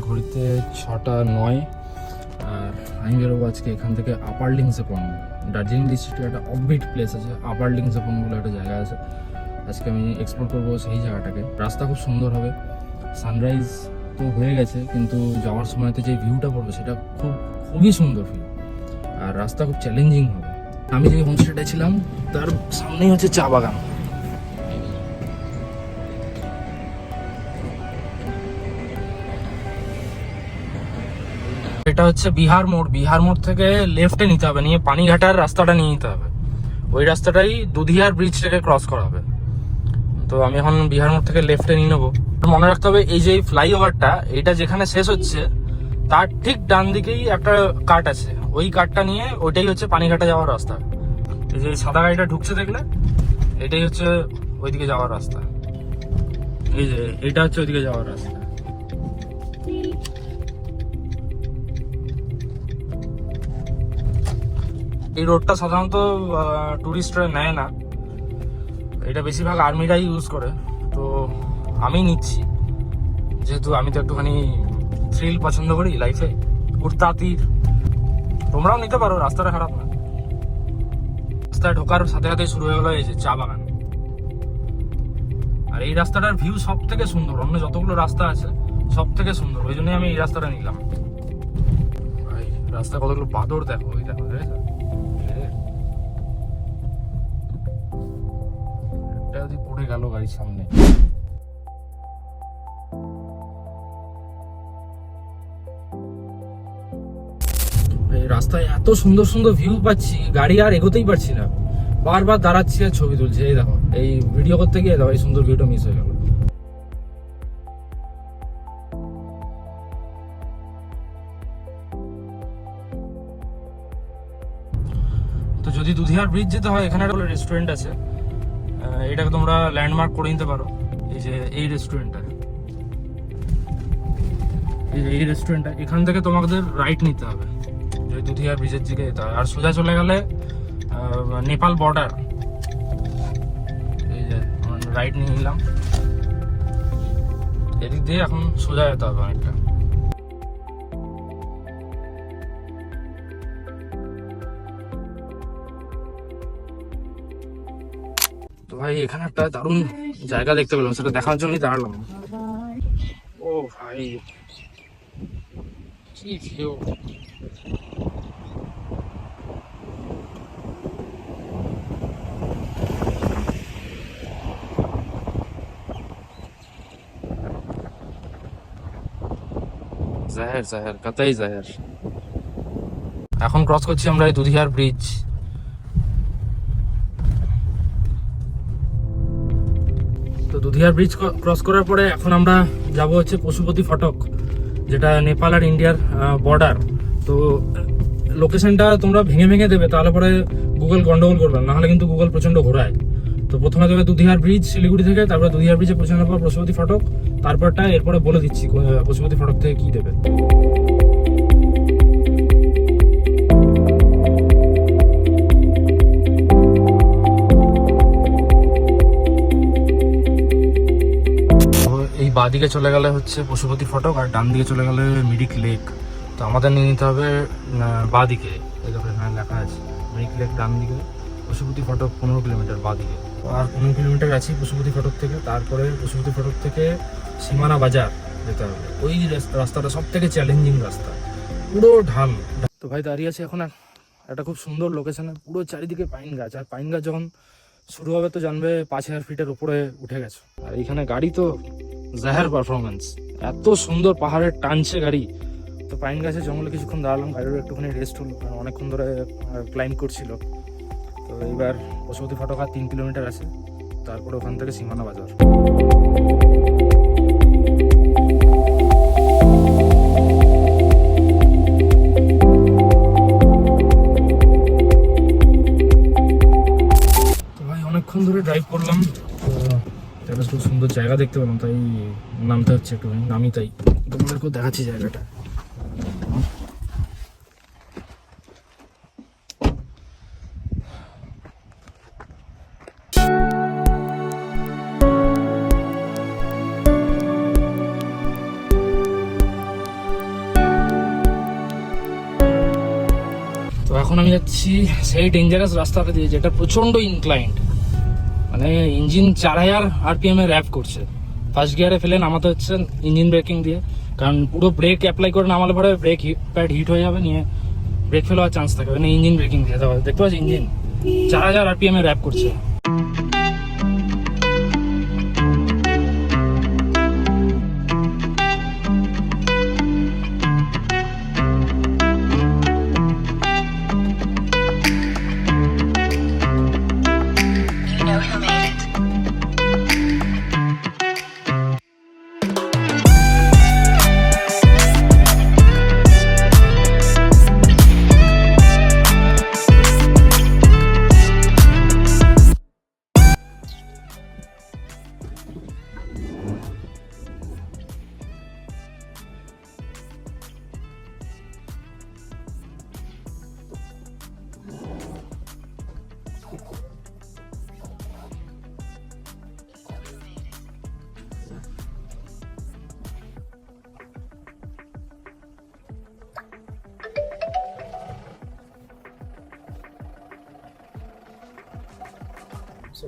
ঘড়িতে 6:09 আর আমি বেরোবো আজকে এখান থেকে আপার লিংসেপন। দার্জিলিং ডিস্ট্রিক্টে একটা অফবিট প্লেস আছে, আপার লিংসেপন বলে একটা জায়গা আছে। আজকে আমি এক্সপ্লোর করবো সেই জায়গাটাকে। রাস্তা খুব সুন্দর হবে, সানরাইজ তো হয়ে গেছে, কিন্তু যাওয়ার সময়তে যে ভিউটা পড়বে সেটা খুবই সুন্দর ভিউ। আর রাস্তা খুব চ্যালেঞ্জিং হবে। আমি যে হোমস্টেটা ছিলাম তার সামনেই হচ্ছে চা বাগান। এটা হচ্ছে বিহার মোড়। বিহার মোড় থেকে লেফটে নিতে হবে, নিয়ে পানিঘাটার রাস্তাটা নিয়ে নিতে হবে। ওই রাস্তাটাই দুধিয়ার ব্রিজটাকে ক্রস করা হবে। তো আমি এখন বিহার মোড় থেকে লেফটে নিয়ে নেবো। মনে রাখতে হবে এই যে ফ্লাইওভারটা, এটা যেখানে শেষ হচ্ছে তার ঠিক ডান দিকেই একটা কাট আছে। ওই কাটটা নিয়ে ওইটাই হচ্ছে পানিঘাটা যাওয়ার রাস্তা। এই যে সাদা গাড়িটা ঢুকছে দেখলে, এটাই হচ্ছে ওইদিকে যাওয়ার রাস্তা। এই যে এটা হচ্ছে ওইদিকে যাওয়ার রাস্তা। এই রোডটা সাধারণত টুরিস্টরা নেয় না, এটা বেশিরভাগ আর্মিরাই ইউজ করে। তো আমি নিচ্ছি, যেহেতু আমি তো একটুখানি থ্রিল পছন্দ করি লাইফে, উড়তা তীর। তোমরাও নিতে পারো, রাস্তাটা খারাপ না। রাস্তায় ঢোকার সাথে সাথে শুরু হয়ে গেলো এই যে চা বাগান। আর এই রাস্তাটার ভিউ সব থেকে সুন্দর, অন্য যতগুলো রাস্তা আছে সব থেকে সুন্দর, ওই জন্যই আমি এই রাস্তাটা নিলাম। ভাই রাস্তা কতগুলো বাদর দেখো, ওই দেখো যদি পড়ে গেল গাড়ির সামনে। রাস্তায় এত সুন্দর সুন্দর ভিউ পাচ্ছি, গাড়ি আর এগোতেই পারছি না, বারবার দাঁড়াচ্ছি আর ছবি তুলছি। এই দেখো, এই ভিডিও করতে গিয়ে দেখো এই সুন্দর ভিউটা মিস হয়ে গেল। তো যদি দুধিয়ার ব্রিজ যেতে হয়, এখানে একটা রেস্টুরেন্ট আছে, এটাকে তোমরা ল্যান্ডমার্ক করে নিতে পারো। এই যে এই রেস্টুরেন্টটা, এই রেস্টুরেন্টটা, এখান থেকে তোমাদের রাইট নিতে হবে, যে দুধিয়ার ব্রিজের দিকে যেতে হয়। আর সোজা চলে গেলে নেপাল বর্ডার। এই যে রাইট নিয়ে নিলাম, এদিক দিয়ে এখন সোজা যেতে হবে অনেকটা। তো ভাই এখানে একটা দারুণ জায়গা দেখতে পেলাম, সেটা দেখার জন্যই দাঁড়ালাম। ও ভাই কি ভিউ! জাহের জাহের কাতাই জাহের। এখন ক্রস করছি আমরা এই দুধিয়ার ব্রিজ। তো দুধিয়ার ব্রিজ ক্রস করার পরে এখন আমরা যাব হচ্ছে পশুপতি ফটক, যেটা নেপাল আর ইন্ডিয়ার বর্ডার। তো লোকেশনটা তোমরা ভেঙে ভেঙে দেবে, তাহলে পরে গুগল গন্ডগোল করবে, নাহলে কিন্তু গুগল প্রচন্ড ঘোরায়। তো প্রথমে দেবে দুধিয়ার ব্রিজ শিলিগুড়ি থেকে, তারপরে দুধিয়ার ব্রিজে পৌঁছানোর পর পশুপতি ফটক, তারপরটা এরপরে বলে দিচ্ছি পশুপতি ফটক থেকে কি দেবে। এই বাঁ দিকে চলে গেলে হচ্ছে পশুপতি ফটক, আর ডান দিকে চলে গেলে মিরিক লেক। তো আমাদের নিয়ে নিতে হবে বাঁ দিকে। এই দেখো এখানে লেখা আছে মিরিক লেক ডান দিকে, পশুপতি ফটক 15 কিলোমিটার বাঁ দিকে। আর 15 কিলোমিটার আছি পশুপতি ফটক থেকে। তারপরে পশুপতি ফটক থেকে সীমানা বাজার যেতে হবে। ওই রাস্তাটা সব থেকে চ্যালেঞ্জিং রাস্তা, পুরো ঢাল। তো ভাই দাঁড়িয়ে আছে এখন একটা খুব সুন্দর লোকেশনে, পুরো চারিদিকে পাইন গাছ। আর পাইন গাছ যখন শুরু হবে তো জানবে 5000 ফিটের উপরে উঠে গেছে। আর এইখানে গাড়ি তো জাহের পারফরমেন্স, এত সুন্দর পাহাড়ের টানছে গাড়ি। তো পাইন গাছের জঙ্গলে কিছুক্ষণ দাঁড়ালাম, গাড়ির একটুখানি রেস্ট হলো, কারণ অনেকক্ষণ ধরে ক্লাইম্ব করছিল। তো এইবার পশুপতি ফটক আর 3 কিলোমিটার আছে, তারপরে ওখান থেকে সীমানা বাজার। তো ভাই অনেকক্ষণ ধরে ড্রাইভ করলাম, তো একটা খুব সুন্দর জায়গা দেখতে পেলাম, তাই নামতে হচ্ছে একটুখানি। নামি তাই তোমাদেরকেও দেখাচ্ছি জায়গাটা। এখন আমি যাচ্ছি সেই ডেঞ্জারাস রাস্তাটা দিয়ে, যেটা প্রচন্ড ইনক্লাইন্ড, মানে ইঞ্জিন 4000 RPM এ র্যাপ করছে। ফার্স্ট গিয়ারে ফেলে নামাতে হচ্ছে ইঞ্জিন ব্রেকিং দিয়ে, কারণ পুরো ব্রেক অ্যাপ্লাই করে নামালে পরে ব্রেক প্যাড হিট হয়ে যাবে, নিয়ে ব্রেক ফেল হওয়ার চান্স থাকে, মানে ইঞ্জিন ব্রেকিং দিয়ে দেওয়া। দেখতে পাচ্ছি ইঞ্জিন 4000 RPM এ র্যাপ করছে।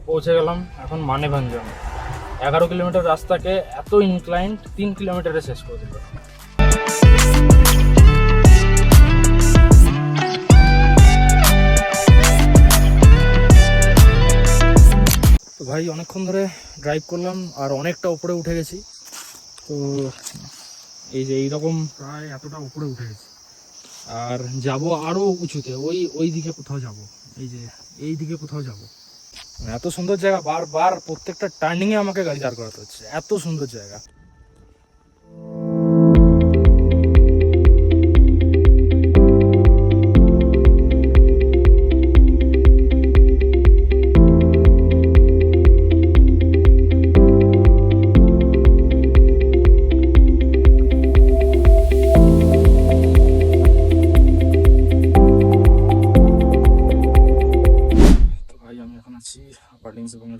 পৌঁছে গেলাম এখন মানেভঞ্জন। 11 কিলোমিটার রাস্তাকে এত ইনক্লাইন্ড 3 কিলোমিটারে শেষ করে দিল। তো ভাই অনেকক্ষণ ধরে ড্রাইভ করলাম আর অনেকটা উপরে উঠে গেছি। তো এই যে এইরকম প্রায় এতটা উপরে উঠে গেছি, আর যাব আরো উঁচুতে, ওই দিকে কোথাও যাব, এই যে এই দিকে কোথাও যাব। এত সুন্দর জায়গা, বারবার প্রত্যেকটা টার্নিং এ আমাকে গাড়ি দাঁড় করাতে হচ্ছে, এত সুন্দর জায়গা।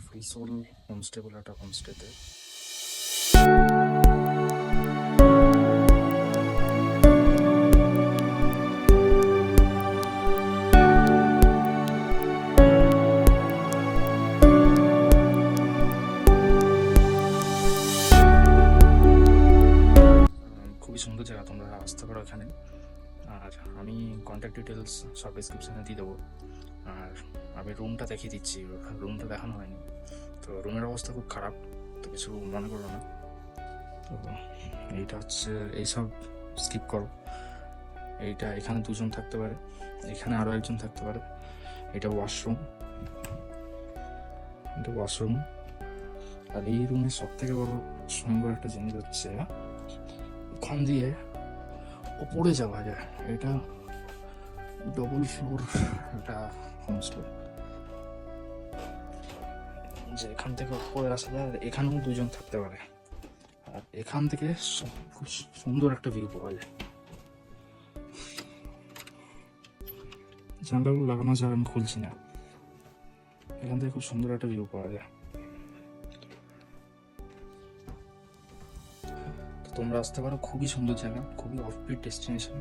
ফুলসোল হোমস্টে বলে একটা হোমস্টেতে। খুবই সুন্দর জায়গা, তোমরা আসতে পারো এখানে। আর আমি কন্ট্যাক্ট ডিটেলস সব ডিসক্রিপশনে দিয়ে দেবো। আর আমি রুমটা দেখিয়ে দিচ্ছি, রুমটা দেখানো হয়নি। তো রুমের অবস্থা খুব খারাপ, তো কিছু মনে করো না। তো এইটা হচ্ছে, এইসব স্কিপ করো। এইটা এখানে 2 জন থাকতে পারে, এখানে আরও 1 জন থাকতে পারে। এটা ওয়াশরুম, আর এই রুমে সব থেকে বড় সুন্দর একটা জিনিস হচ্ছে ওখান দিয়ে ওপরে যাওয়া যায়। এটা ডবল ফ্লোর একটা হোমস্টে, যে এখান থেকে উপরে আসা যায়। এখানেও 2 জন থাকতে পারে, আর এখান থেকে খুব সুন্দর একটা ভিউ পাওয়া যায়। জানলাগুলো লাগানো যায়, আমি খুলছি না। এখান থেকে খুব সুন্দর একটা ভিউ পাওয়া যায়। তোমরা আসতে পারো, খুবই সুন্দর জায়গা, খুবই অফবিট ডেস্টিনেশন।